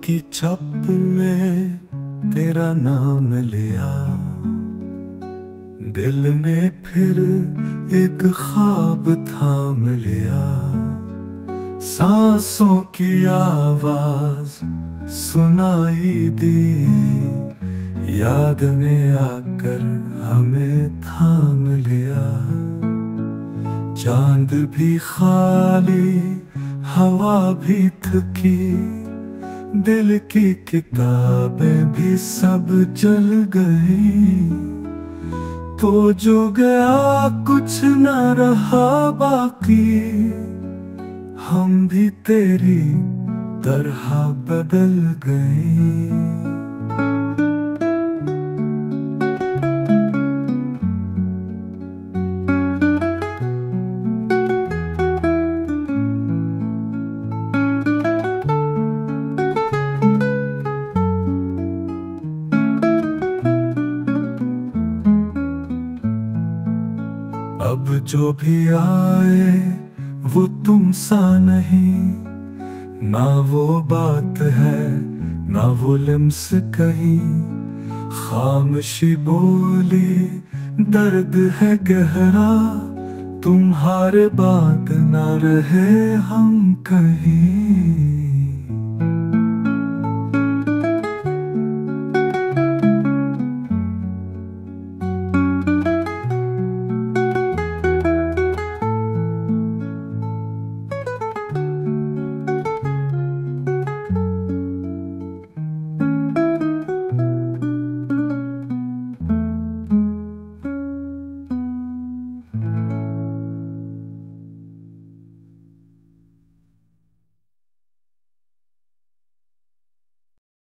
की छप में तेरा नाम लिया, दिल ने फिर एक ख्वाब थाम लिया। सांसों की आवाज सुनाई दी, याद ने आकर हमें थाम लिया। चांद भी खाली, हवा भी थकी, दिल की किताबें भी सब जल गई। तो जो गया कुछ न रहा बाकी, हम भी तेरी तरह बदल गए। अब जो भी आए वो तुम सा नहीं, ना वो बात है ना वो लिम्स कहीं। खामोशी बोली दर्द है गहरा, तुम्हारे बात ना रहे हम कहीं।